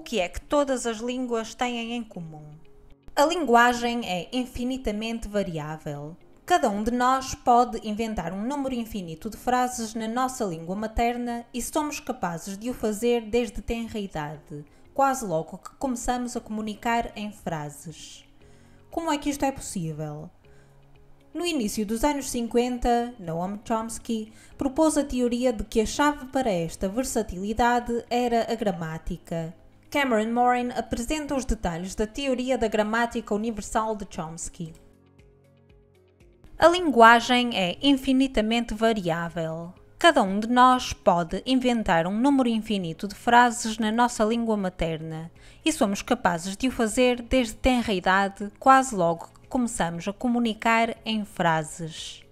que é que todas as línguas têm em comum? A linguagem é infinitamente variável. Cada um de nós pode inventar um número infinito de frases na nossa língua materna e somos capazes de o fazer desde tenra idade, quase logo que começamos a comunicar em frases. Como é que isto é possível? No início dos anos 50, Noam Chomsky propôs a teoria de que a chave para esta versatilidade era a gramática. Cameron Morin apresenta os detalhes da teoria da gramática universal de Chomsky. A linguagem é infinitamente variável. Cada um de nós pode inventar um número infinito de frases na nossa língua materna e somos capazes de o fazer desde tenra idade, quase logo que começamos a comunicar em frases.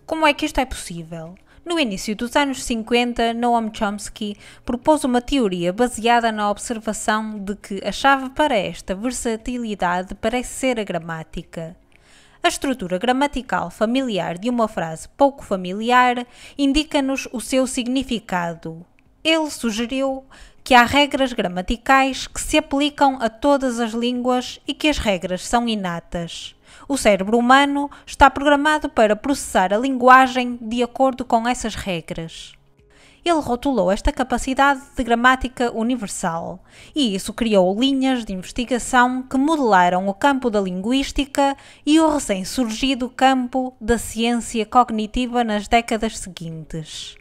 Como é que isto é possível? No início dos anos 50, Noam Chomsky propôs uma teoria baseada na observação de que a chave para esta versatilidade parece ser a gramática. A estrutura gramatical familiar de uma frase pouco familiar indica-nos o seu significado. Ele sugeriu que há regras gramaticais que se aplicam a todas as línguas e que as regras são inatas. O cérebro humano está programado para processar a linguagem de acordo com essas regras. Ele rotulou esta capacidade de gramática universal, e isso criou linhas de investigação que modelaram o campo da linguística e o recém-surgido campo da ciência cognitiva nas décadas seguintes.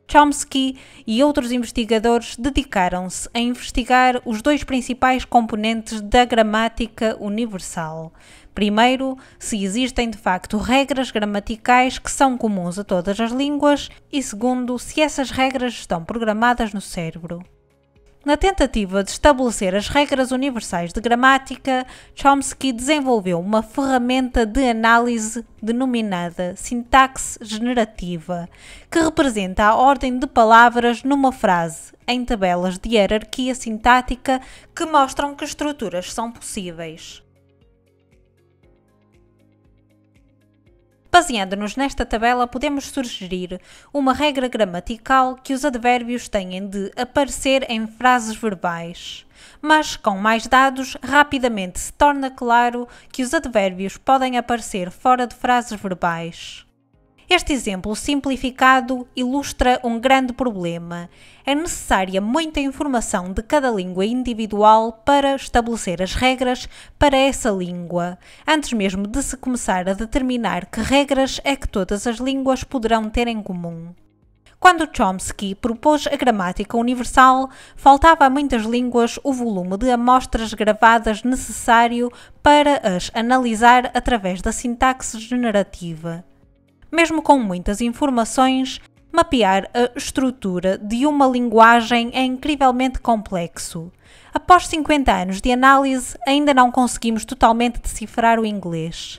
Chomsky e outros investigadores dedicaram-se a investigar os dois principais componentes da gramática universal. Primeiro, se existem de facto regras gramaticais que são comuns a todas as línguas e segundo, se essas regras estão programadas no cérebro. Na tentativa de estabelecer as regras universais de gramática, Chomsky desenvolveu uma ferramenta de análise denominada sintaxe generativa, que representa a ordem de palavras numa frase, em tabelas de hierarquia sintática que mostram que estruturas são possíveis. Baseando-nos nesta tabela, podemos sugerir uma regra gramatical que os advérbios têm de aparecer em frases verbais. Mas, com mais dados, rapidamente se torna claro que os advérbios podem aparecer fora de frases verbais. Este exemplo simplificado ilustra um grande problema. É necessária muita informação de cada língua individual para estabelecer as regras para essa língua, antes mesmo de se começar a determinar que regras é que todas as línguas poderão ter em comum. Quando Chomsky propôs a gramática universal, faltava a muitas línguas o volume de amostras gravadas necessário para as analisar através da sintaxe generativa. Mesmo com muitas informações, mapear a estrutura de uma linguagem é incrivelmente complexo. Após 50 anos de análise, ainda não conseguimos totalmente decifrar o inglês.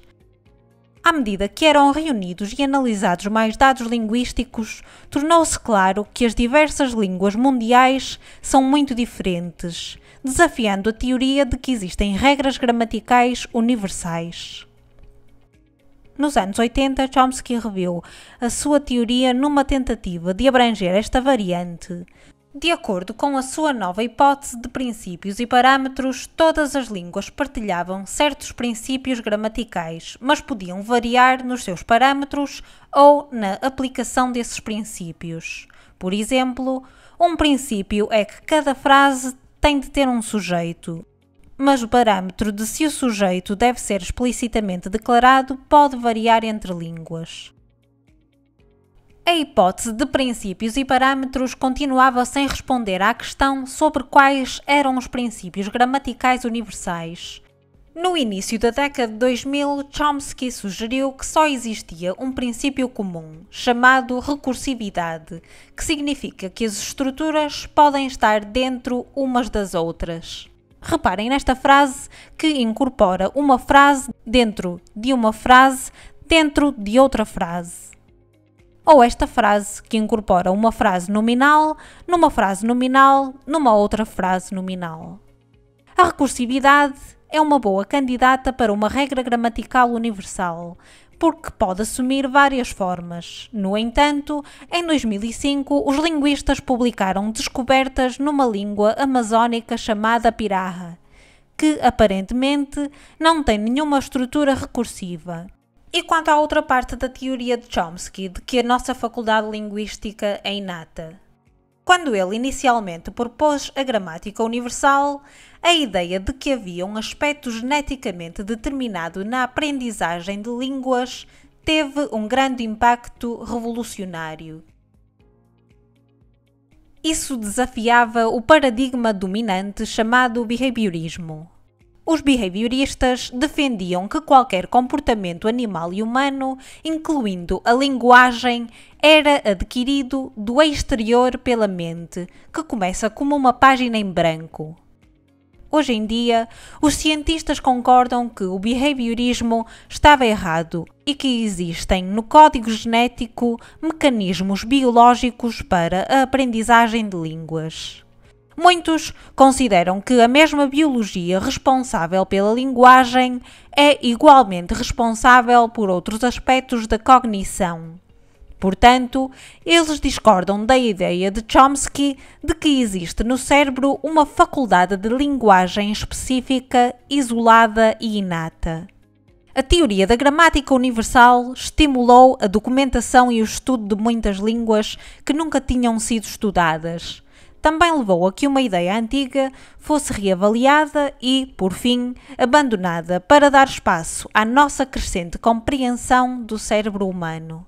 À medida que eram reunidos e analisados mais dados linguísticos, tornou-se claro que as diversas línguas mundiais são muito diferentes, desafiando a teoria de que existem regras gramaticais universais. Nos anos 80, Chomsky reviu a sua teoria numa tentativa de abranger esta variante. De acordo com a sua nova hipótese de princípios e parâmetros, todas as línguas partilhavam certos princípios gramaticais, mas podiam variar nos seus parâmetros ou na aplicação desses princípios. Por exemplo, um princípio é que cada frase tem de ter um sujeito, mas o parâmetro de se o sujeito deve ser explicitamente declarado pode variar entre línguas. A hipótese de princípios e parâmetros continuava sem responder à questão sobre quais eram os princípios gramaticais universais. No início da década de 2000, Chomsky sugeriu que só existia um princípio comum, chamado recursividade, que significa que as estruturas podem estar dentro umas das outras. Reparem nesta frase que incorpora uma frase dentro de uma frase dentro de outra frase. Ou esta frase que incorpora uma frase nominal numa outra frase nominal. A recursividade é uma boa candidata para uma regra gramatical universal, porque pode assumir várias formas. No entanto, em 2005, os linguistas publicaram descobertas numa língua amazónica chamada Piraha, que aparentemente não tem nenhuma estrutura recursiva. E quanto à outra parte da teoria de Chomsky, de que a nossa faculdade linguística é inata? Quando ele inicialmente propôs a gramática universal, a ideia de que havia um aspecto geneticamente determinado na aprendizagem de línguas teve um grande impacto revolucionário. Isso desafiava o paradigma dominante chamado behaviorismo. Os behavioristas defendiam que qualquer comportamento animal e humano, incluindo a linguagem, era adquirido do exterior pela mente, que começa como uma página em branco. Hoje em dia, os cientistas concordam que o behaviorismo estava errado e que existem no código genético mecanismos biológicos para a aprendizagem de línguas. Muitos consideram que a mesma biologia responsável pela linguagem é igualmente responsável por outros aspectos da cognição. Portanto, eles discordam da ideia de Chomsky de que existe no cérebro uma faculdade de linguagem específica, isolada e inata. A teoria da gramática universal estimulou a documentação e o estudo de muitas línguas que nunca tinham sido estudadas. Também levou a que uma ideia antiga fosse reavaliada e, por fim, abandonada para dar espaço à nossa crescente compreensão do cérebro humano.